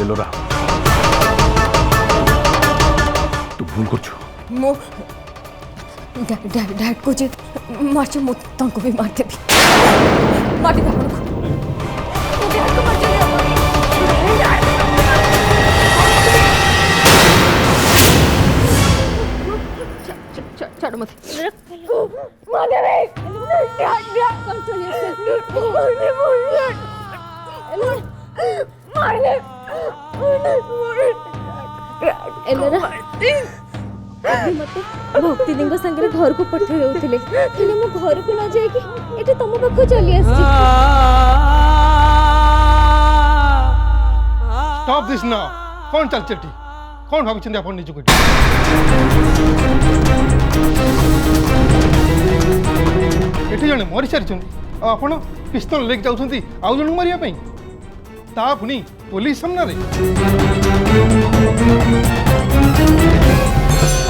एलोरा तू भूल कर मो डैड को जे मारचे मो तंको भी मार देबी मार देबी आपन को डैड को मार देबी छोड़ मत मार देबी डैड कंट्रोल योरसेल्फ मार दे एलोरा मत भक्ति लिंग संगे घर को पठे होतिले हेले मो घर को न जाई कि एटा तम पाख चली आसी स्टॉप दिस ना कौन चल चटी कौन भाबी चिंता अपन निजु कोटी एठी जने मरि सारिछंती आ अपन पिस्तौल लेके जाउछंती आउ जण मारिया पई ता पुनी पुलिस सामना रे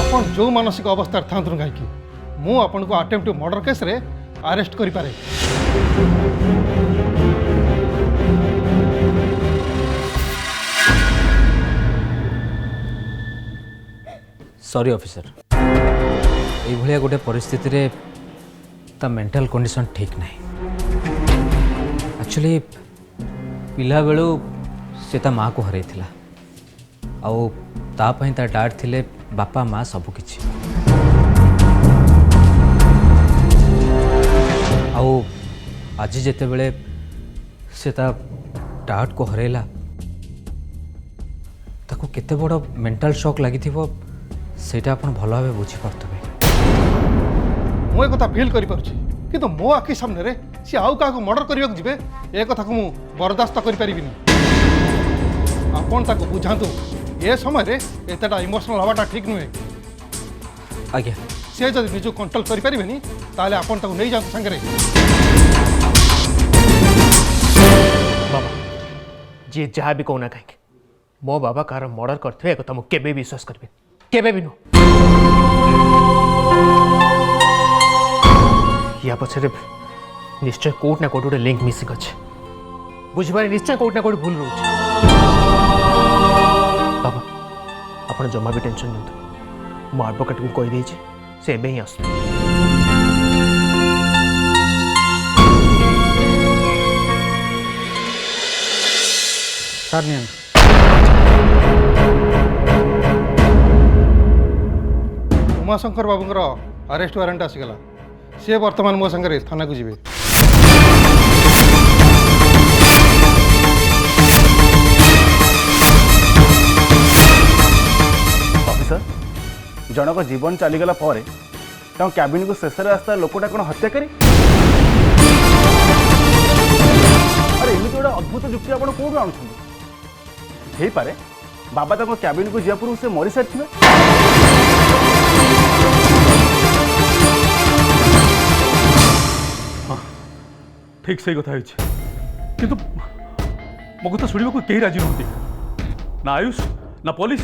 अपन जो मानसिक अवस्था था कहीं मु आपन को अटेम्प्ट टू मर्डर केस रे अरेस्ट करि पारे सॉरी ऑफिसर ये भलिया गोटे परिस्थिति रे ता मेंटल कंडीशन ठीक नहीं एक्चुअली पिला बेलू से ता माँ को हरई थिला आउ ता पई ता डैड थिले बापा माँ सबकिछि आउ आज जेते बेले से ता डैड को हरैला ताको केते बड़ मेंटल शॉक लागि थिबो सेटा अपन भलो भाबे बुझी परतबे मु ए कथा फील करि परछि किंतु मो आखि सामने रे से आउ का मर्डर करियो जिबे ए कथा को मु बर्दाश्त करि परिबिनी आपन ताको बुझांतु ए समय रे एतटा इमोशनल हवाटा ठीक नुहे आज्ञा से जब निज कंट्रोल करि परिबेनी ताले आपन ताको नै जांतु संगे रे बाबा जी जहाँ भी कहना कहीं मो बाबा कार मर्डर करते एक कथा मुझे विश्वास करें केबे भी नु या पछरे निश्चय कोट ना कोट लिंक मिसिंग अच्छे बुझे निश्चय कोट ना कोट भूल रोचे बाबा आपन जमा भी टेंशन नहीं मो एडवोकेट को कही देछि से एबे ही आस सर नियन उमाशंकर बाबूंकर अरेस्ट वारंट आसीगला सी वर्तमान मो संगे थाना को जीवे ऑफिसर जनक जीवन चलीगला कैबिन को शेष रास्ता लोकटा कौन हत्या करी अरे एमती गोटे अद्भुत जुक्ति आप कौन आणुच्छे पारे बाबा तक कैबिन को जा पूर्व से मरी सारी हाँ ठीक से कथा किंतु मो कथा शुणा को कहीं राजी नहती ना आयुष ना पुलिस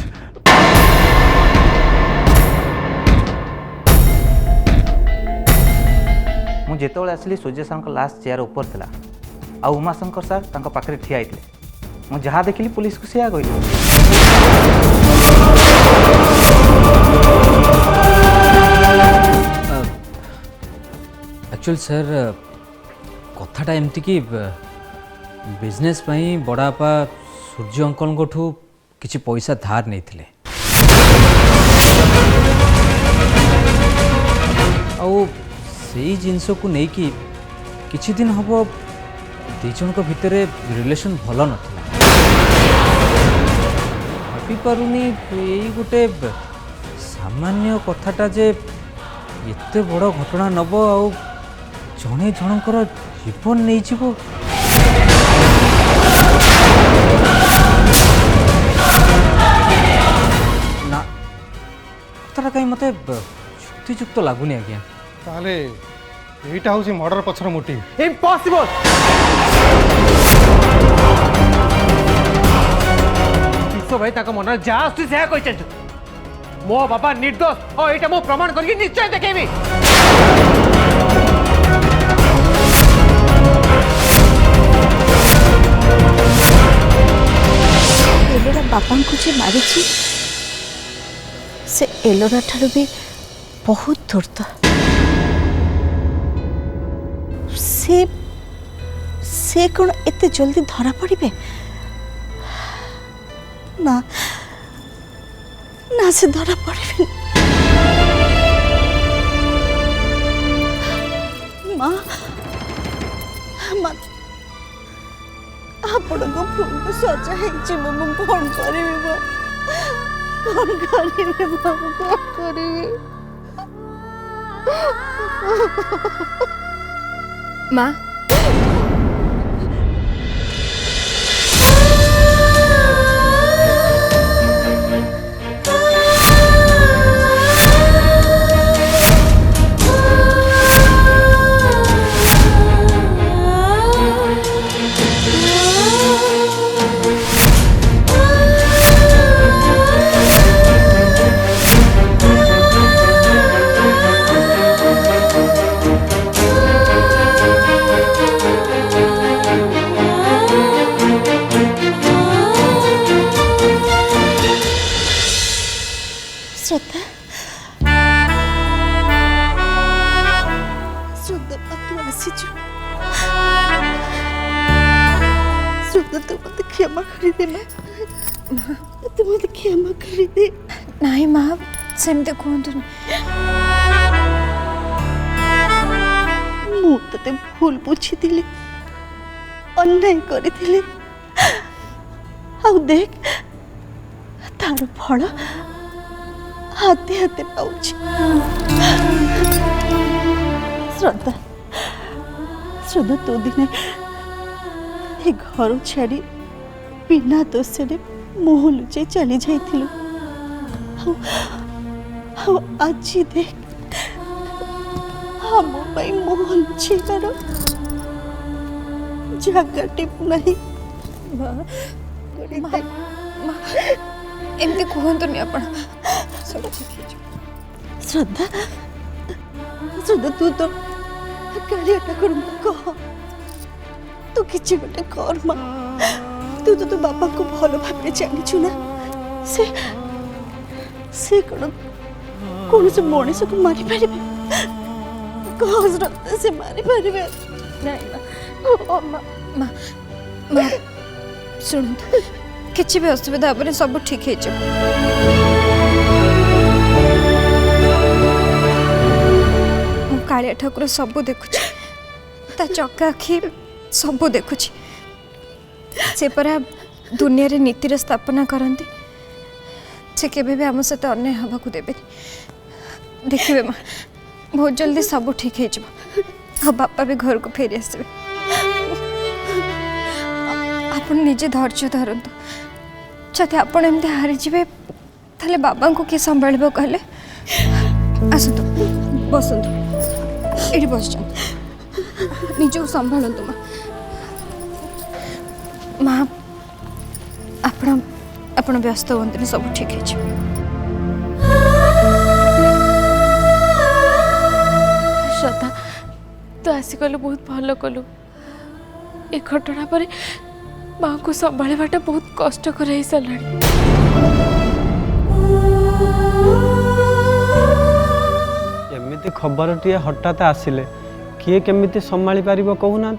मुझे आसली सूर्य सर लास्ट चेयर ऊपर था आ उमाशंकर सर पाखे ठिया होते मुझे जहाँ देखिली पुलिस को सिया कहली एक्चुअली सर कथाटा एमती कि बिजनेस पई बड़ापा सूर्य अंकल ठू किसी पैसा धार नहीं थिले आउ से जिनस को लेकिन किछि दिन हम दीजन को भितर रिलेशन भल नथिला भाभी पारुनी यही गोटे सामान्य कथाटा जे एते बड़ घटना नब आउ जड़े जनकर जीवन नहीं जीव ना कथाटा कहीं मत युक्तियुक्त लगुनि आज्ञा ताले एटा हूँ मर्डर पछर मोटिव इम्पॉसिबल विश्व भाई मन जहाँ आस मो बाबा निर्दोष और ये मो प्रमाण करके निश्चय देखेबी जे मारी से एलोरा ठारू भी बहुत धूर्त से कौन एते जल्दी धरा पड़े ना ना से धरा पड़े माँ माँ आपण को फूल को सजा है कौन करी कौन करी कौन करी माँ श्रद्धा श्रद्धा तू आसीचु श्रद्धा तू मत क्षमा कर दे मां तू मत क्षमा कर दे नहीं माँ सेमते कहतु मु तते भूल बुझी दिले अन्याय करी दिले आउ देख तार फल हाथे हाथे पाऊची श्रद्धा श्रद्धा तू दिने ए घर छाड़ी बिना दोषे मुह लुचे चली जाइथिलु आज देख हम मुह लुचेबार जगह नहीं एमती कहतुनि आपण श्रद्धा श्रद्धा तू तो कालिया ठाकुर कह तू किसी गोटे कर मां तू तो बापा को भल भाव जानिछु ना से कौन से मनीष को मारी पारे कह श्रद्धा से मारी पारे नहीं माँ माँ शुणु किसी भी असुविधा हेबनी सब ठीक है कालिया ठाकुर सब देखुची ता चक्का आखि सब देखुची से परा दुनिया रे नीतिर स्थापना करती से केबे भी आम सहित अन्याय हवा को देवे देखिए माँ बहुत जल्दी सब ठीक हो बापा भी घर को फेरी आसबे आप निजे धैर्य धरतु जदि आपड़ एमती हारीजे ताले बाबा को किए संभाल कहले आसतु बसतु ये बस निजक संभालतु माँ आपण व्यस्त हमें सब ठीक है श्रद्धा तू आसिकलु बहुत भल कलु ए घटना पर माँ को संभाळवाटा बहुत कष्टकर हो सारा एमती खबर टे हठात आसिले किए केमिति संभाली पारिबो कहूना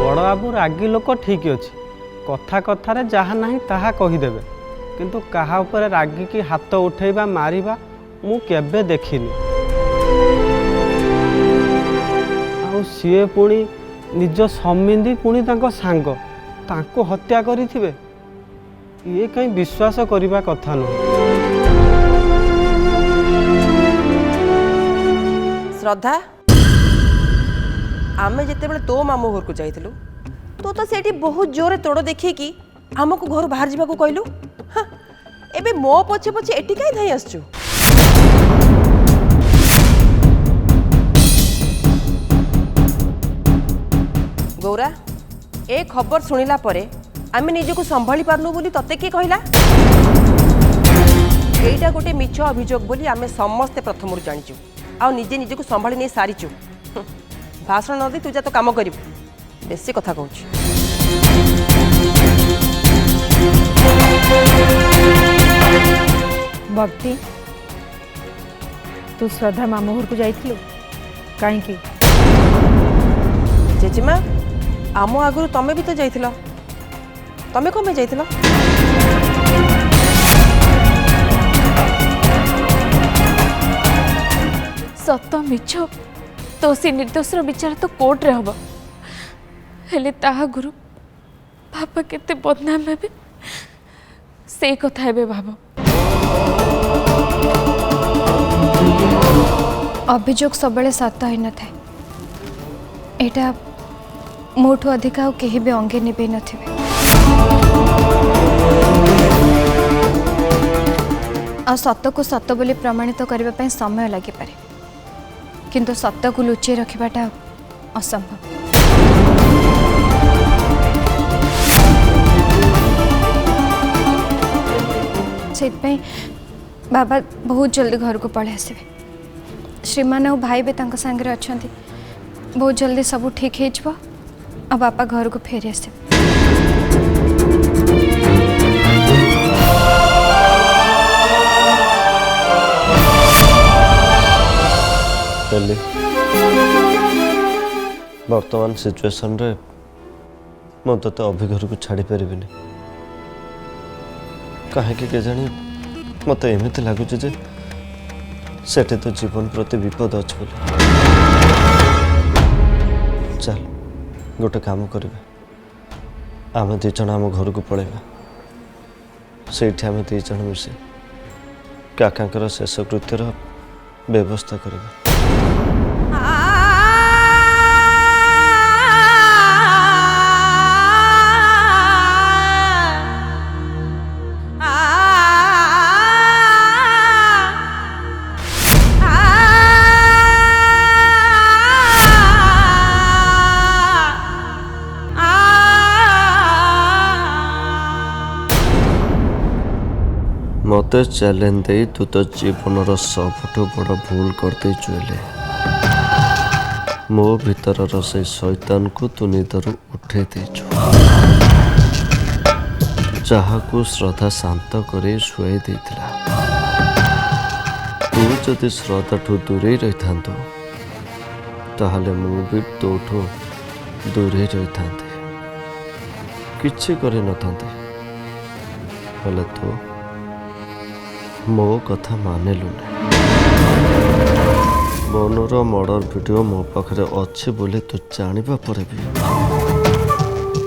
बड़ बाबू रागी लोक ठीक अच्छे कथा कथार जहाँ ना ताहा कहीदेवे किंतु कहा उपरे रागी की हाथ उठेबा मारिबा मु केबे देखिनी आउ सीए पुणी निज समिंदी पुणी तांको सांग तांको हत्या करिथिबे ये कहीं विश्वास करने कथा नुह श्रद्धा आमे जिते बड़े तो मामू घर को जाइलु तो सेठी बहुत जोरे तोड़ देखी कि आमको घर बाहर जावा को कहलु हाँ एबे मो पछे पछे एटी काई धाई आसचु गौरा ए खबर सुनिला परे आमे निजको संभाली पारनु बोली तते के कहला एटा गोटे मिछ अभियोग बोली आमे समस्ते प्रथमरु जानिचु आ निजे निजको संभाली नै सारिचु भाषण न दे तू जा तो काम करिबु बेसी कथा कहूची भक्ति तू श्रद्धा मामू घर को जाइथिलु काई की जेजेमा आम आगु तमे भी तो जाइथिलो तमे कमे जाइथिलो सत मिछ दोषी निर्दोषर विचार तो कोर्ट रे हब हेले ताहा गुरु बापा केते बदनाम हेबे से कथा हेबे भाब अभियोग सब सत ही न था एटा मोठू अधिक आउ केही भी अंगे निभे नथिबे आ सत को सत बोली प्रमाणित करबा पय समय लागि पारे किंतु सत को लुचि रखिबाटा असंभव से बाबा बहुत जल्दी घर को पड़े आसबे श्रीमान और भाई भी तांको संगे अछंती बहुत जल्दी सब ठीक हो आ बापा घर को फेरी आसबे वर्तमान सिचुएशन रे मो तो अभी घर को छाड़ी पारिबिनी कहीं के जानी मत एमती लगुच सेठे तो जीवन प्रति विपद अच्छे बोली चल गोटे काम करवा आम दी जन आम घर को पलैबा से आम दी जन मिसे काकांकर शेष कृत्यर व्यवस्था करवा मत चैलेंज दे तू तो जीवन सबुठ बड़ भूल करते चुले मो भीतर से शैतान को तू निदर उठे देचु जहा को श्रद्धा शांत करे शुआई देथिला तू जदि श्रद्धा ठू दूरे रही था ताहले मु भी तोठू दूरे रही था किछि करे न थांते हले तो मो कथा मानेलु बनर मर्डर वीडियो मो पाखे अच्छे बोले तू जानिबा परे भी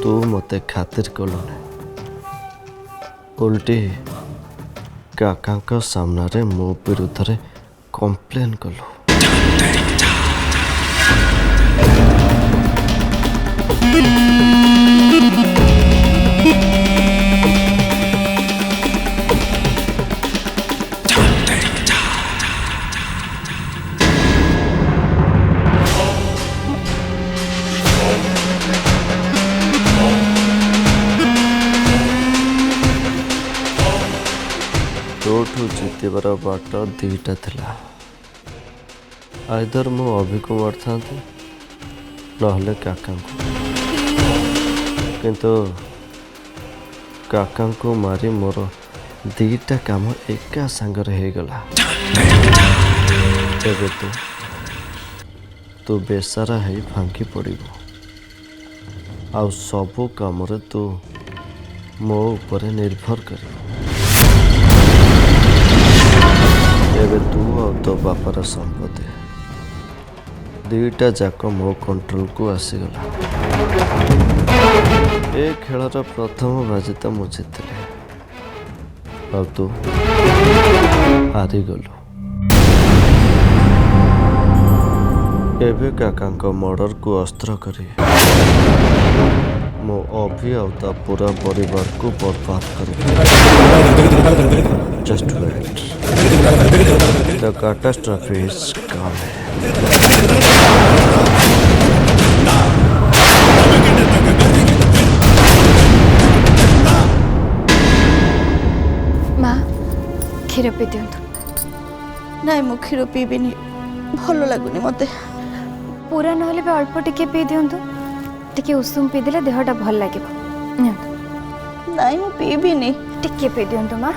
तू मते खातिर कलु उल्टी काका सामने मो विरुद्ध रे कंप्लेन कलु तोठू जीतबार बाट दीटा थिला आइदर मो अभी को मार था नहले काका किंतु काका को मारी मोर दीटा काम एका सांगर हो गला तेरे तू बेसारा है भांगी पड़िबो आउ सबु काम रे तू मो ऊपर निर्भर करिबो एबे तू और तो बापार संपत्ति दीटा जाक मो कंट्रोल को आसीगला ए खेलर प्रथम बाजी तो मु जीतली और तू हारीगलु एबे काका मर्डर को अस्त्र करी मो अभी आउता पूरा परिवार को बर्बाद कर just wait the catastrophe is coming माँ क्षीर पी दिंतु नाई मु क्षीर पीबिनी भल लगुनि मते पूरा नहले भी अल्प टिके पी दिंतु टिके उषुम पी देले देहटा भल लागिबो नाई मु पीबिनी टिके पे दियंतु माँ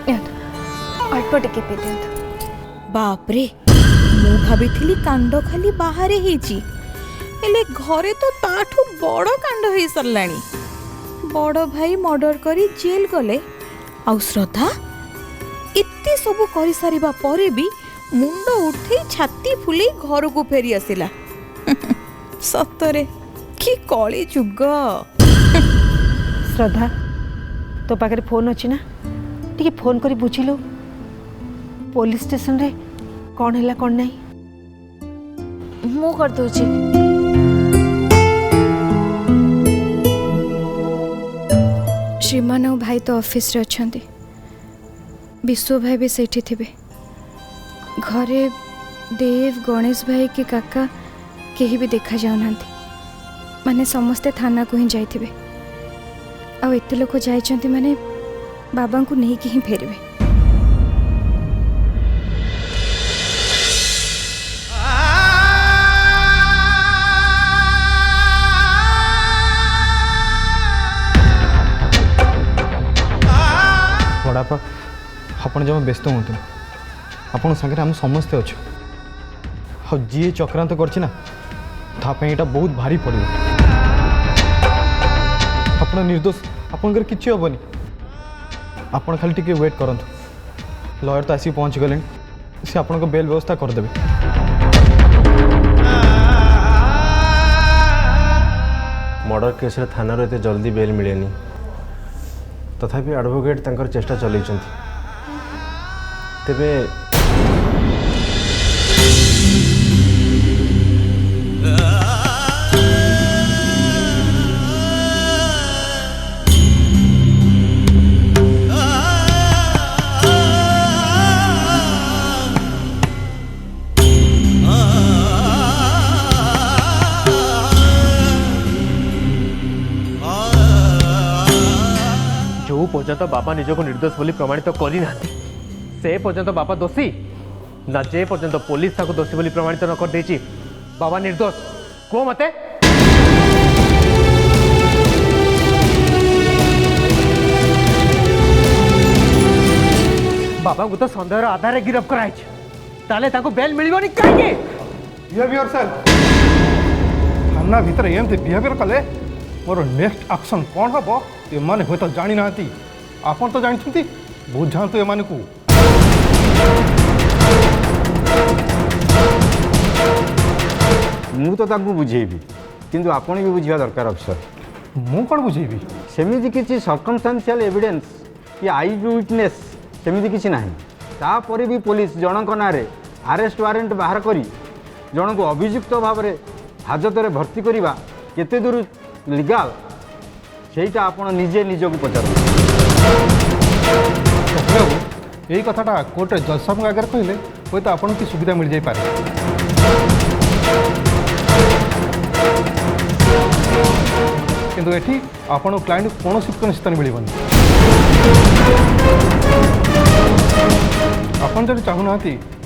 अल्प टिके पे दियंतु। बाप रे मु भाभी कांड खाली बाहर हेची हेले घरे तो ताठू बड़ कांड हो सरलानी। बड़ भाई मर्डर करी जेल गले आउ श्रद्धा एते सब करि सारिबा परे भी मुंड उठे छाती फुले घर को फेरी आसिला। सतरे कि कली जुग। श्रद्धा तो पाखे फोन अच्छी ना टी फोन करी बुझिलु पुलिस स्टेशन रे कौन है कौन नहीं मु कर दोची। श्रीमान और भाई तो ऑफिस रे अछंती विश्व भाई भी सेठी थिबे घरे देव गणेश भाई के काका केही भी देखा जाउनांती माने समस्ते थाना को ही जाइथिबे आ एते लोक जाइचंती माने बाबा को नहीं कि ही फेरबे। बड़ापा आपण जमा व्यस्त हूँ आपण सागर आम समस्ते अच्छे आ जी चक्रांत करना यहाँ बहुत भारी पड़ो आप निर्दोष आपंकर किसी हेनी आपण खाली टिके वेट करंतु लॉयर तो आसिक पहुँच गले से आपण बेल व्यवस्था करदे। मर्डर केस रे थाना एते जल्दी बेल मिलेनी तथापि एडवोकेट तांकर चेष्टा चलैछंती तेबे जो पर्यंत बाबा निज को निर्दोष बोली प्रमाणित करना से पर्यंत बाबा दोषी ना जे पर्यंत पुलिस ताको दोषी बोली प्रमाणित न कर देची बाबा निर्दोष को मते बाबा को तो संदेह आधार गिरफ कराई ताले ताको बेल मिलबनी काहे बिहेवियर सर थाना भीतर एमती बिहेवियर कले मोर नेक्स्ट एक्शन कौन हम एमाने हुए तो जानी ना आपन तो जानते बुझातु एमान को मु तो ताकू बुझेबी किंतु आपण भी बुझा दरकार अफसर मु कौन बुझेबी सेमिति किछि सर्कमस्टेंशियल एविडेंस कि आई विटनेस सेमिति किछि नाही तापरे भी पुलिस जनक नारे अरेस्ट वारंट बाहर करी जन को अभियुक्त भाव में हाजत में भर्ती करवा केते दूर लीगल सेटा आपण निजे निजक पचार यही कथाटा कोर्ट जज साहब आगे कहले हुए तो आपन की सुविधा मिल जाई पारे किंतु एठी आपण क्लाइंट कौन निश्चित मिलबनी आपन जब चाहूना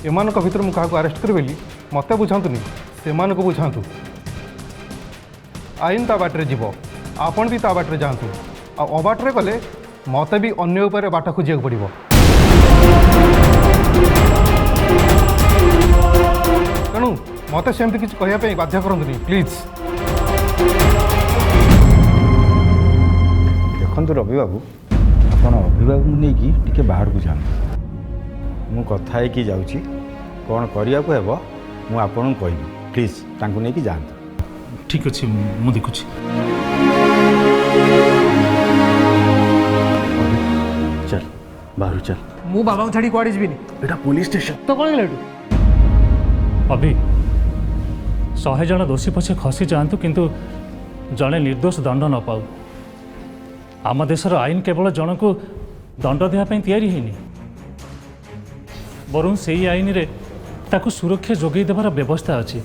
एमान भर मुझे अरेस्ट करी मत बुझातुनि से बुझातु आईन ता बाटे जीव आपण भी ता बाटे जातु आबाटे गले मत भी अन्य उपर बाट खोजा पड़ो तेणु मत सेमती किसी कहवाई बाध्य करतुनि प्लीज देखु रवि बाबू आप अभिभावक नहीं कि बाहर को जाए मु कथा है कि जाऊँगी कौन करने को हेब मु आपन कहबी प्लीज तांको नहीं कि जातु ठीक अच्छे मु देखुची चल बाहर चल मु बाबा छाड़ी कुआड़े जीविनी एटा पुलिस स्टेशन तो कौन गला अभी 100 जन दोषी पछे खसी जातु किंतु जड़े निर्दोष दंड न पाऊ आम देशर आईन केवल जन को दंड देवाई तैयारी हैनी बरं से आईन रे ताकू सुरक्षा जोगई देवार व्यवस्था अच्छी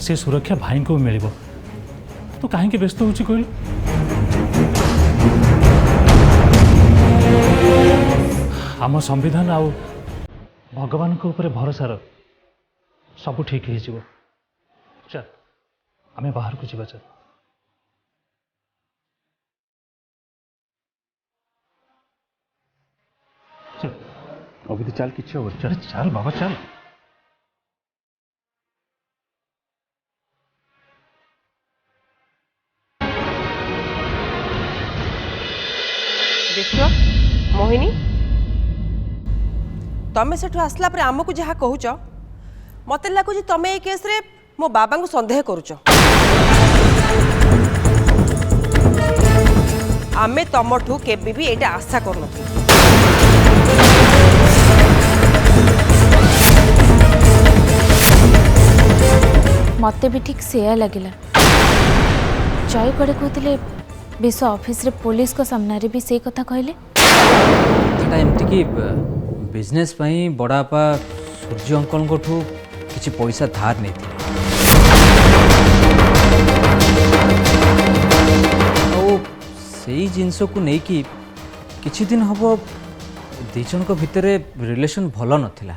से सुरक्षा भाई को मिल तो कहीं व्यस्त हो कहलु आम संविधान आउ भगवान को ऊपर भरोसा रख सब ठीक हो चल आमे बाहर को जीवा चल। अभी तो चल किसी हो चल चल बाबा चल। देख मोहिनी तमें सेठू आसला पर आमको जहाँ कहूच मत लगुच तमें ये केस रे मो बाबा को संदेह करुच। आमे तमठू केबे भी एटा आशा करन। मते भी ठीक सेया लगिला। जय कड़े कहते विश्व ऑफिस रे पुलिस को सामने रे भी से कथा कहले एमती कि बिजनेस पई बड़ापा सूर्य अंकल ठू किसी पैसा धार नहीं थी से जिनस को नहीं कि किछि दिन हम दीजन को भितर रिलेशन भल नथिला।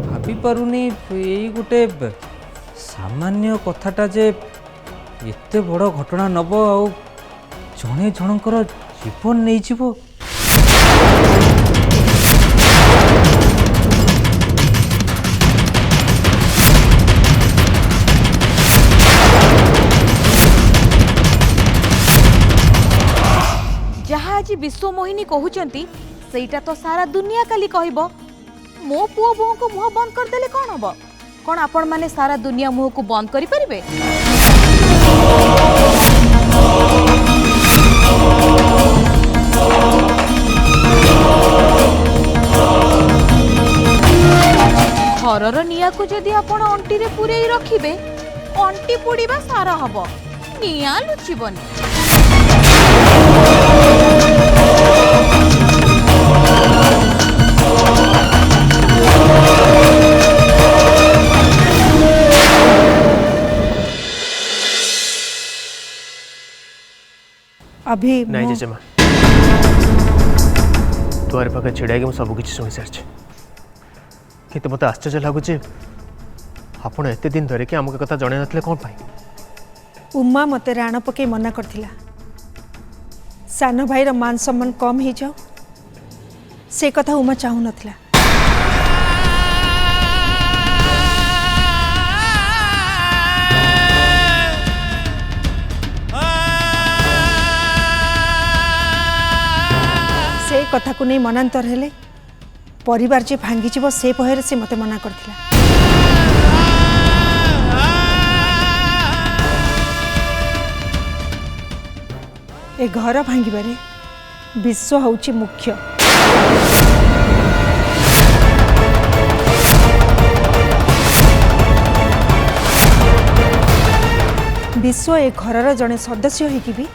भाभी पारुनी यही गोटे सामान्य कथाटा जे एते बड़ घटना नब आउ जणे जनकर जीवन नहीं जीवो। जहाँ आज विश्व मोहिनी कहउचंती सेटा तो सारा दुनिया काली कहबो। मो पुओ बोह को मुह बंद कर देले कौन हबो? कौन आपण माने सारा दुनिया मुह को बंद करि परिबे? घरर निया को जदि आपण अंटी रे पुरेई रखिबे अंटी पुड़ीबा सारा हबो निया लुचिबनी। अभी नहीं जेजेमा तुआर पाखे छिड़ा कि सब किसी शुणी सारी कि मत आश्चर्य लगुच आपण एत दिन धरिकी आमको कथा जन ना कौन पाई। उमा मते राण पके मना करथिला सान भाई मान सम्मान कम हो जाओ से कथा उमा चाहू नथिला। से कथा को नहीं मनांतर हेले परिवार जे भांगी जीव से भयर से मते मना करथिला। ए घर भांगिबारे विश्व होची मुख्य। विश्व ए घरर जड़े सदस्य होइकी भी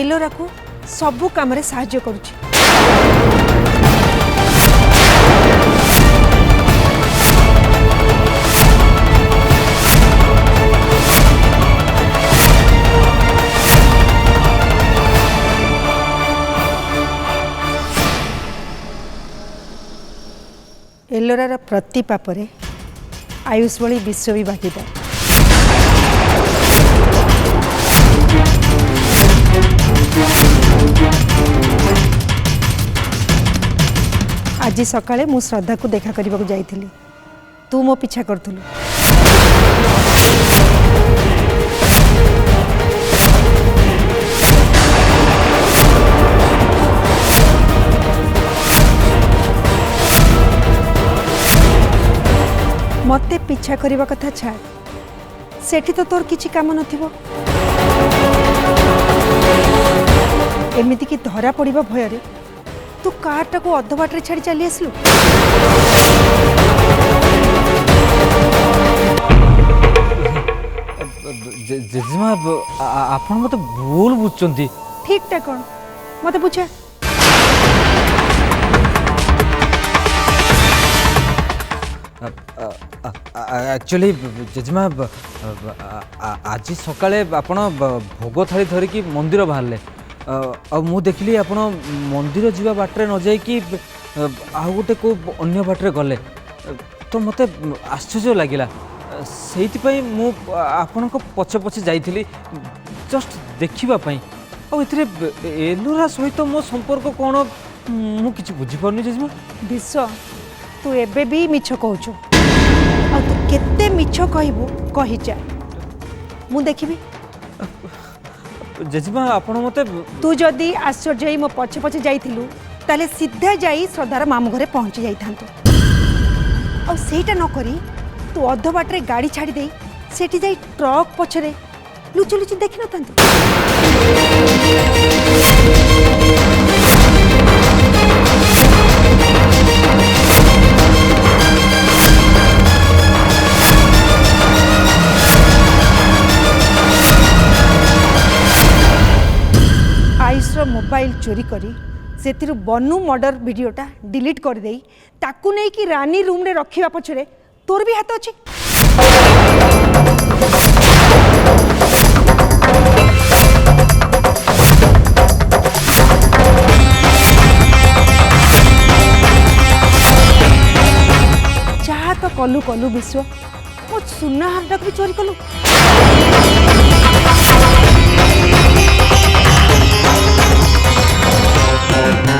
एलोरा को सबु काम रे साहाय्य करुची। एलोरार प्रति पापरे आयुष भली विश्व भी भागीदार। आज सकाळे मु श्रद्धा को देखा करने को जाइथिली तू मो पीछा करथुलु। मते पीछा करने कथा छाड़ सेठी तो तोर किछि काम नथिबो। एमिति कि धरा पड़िबा भୟରେ तू कारटा को अध बाटे छाड़ी चली आसलु। जेजेमा आपण मते भूल बुझचंती। ठीक टा कोन मते पूछे। एक्चुअली जेजेमा आज सकाळे आपण भोग थाली धरिकी मंदिर बाहरले मु देखली आपण मंदिर जीवा बाटरे न जाई कि आ गोटे को अन्य बाटरे गले तो मते आश्चर्य लागिला सेति पई मु आपण को पछे पछे जाइथिली जस्ट देखिबा पई आ इथरे एलोरा सहित मो संपर्क कोन ମୁଁ କିଛି ବୁଝିପାରୁନି ଜେଜେମା। ବିଶ୍ଵ ତୁ ଏବେ ବି ମିଛ କହୁଛୁ ଆଉ ତୁ କେତେ ମିଛ କହିବୁ କହିଯା ମୁଁ ଦେଖିବି। ଜେଜେମା ଆପଣ ମତେ ତୁ ଯଦି ଆଶ୍ଚର୍ଯ୍ୟ ହେଇ ମୋ ପଛେ ପଛେ ଯାଇଥିଲୁ ତାହେଲେ ସିଧା ଯାଇ ଶ୍ରଦ୍ଧାର ମାମୁଁ ଘରେ ପହଞ୍ଚି ଯାଇଥାନ୍ତୁ ଆଉ ସେଇଟା ନ କରି ତୁ ଅଧ ବାଟରେ ଗାଡ଼ି ଛାଡ଼ି ଦେଇ ସେଠି ଯାଇ ଟ୍ରକ୍ ପଛରେ ଲୁଚି ଲୁଚି ଦେଖିନଥାନ୍ତୁ। आयुषर मोबाइल चोरी करी से बनू मर्डर वीडियोटा डिलीट कर देई ताकू नहीं कि रानी रूम रे रखिबा पछरे तोर भी हाथ अछि। चाह तो कलु कलु विश्व मो सुना हारटाक भी चोरी कलु। Oh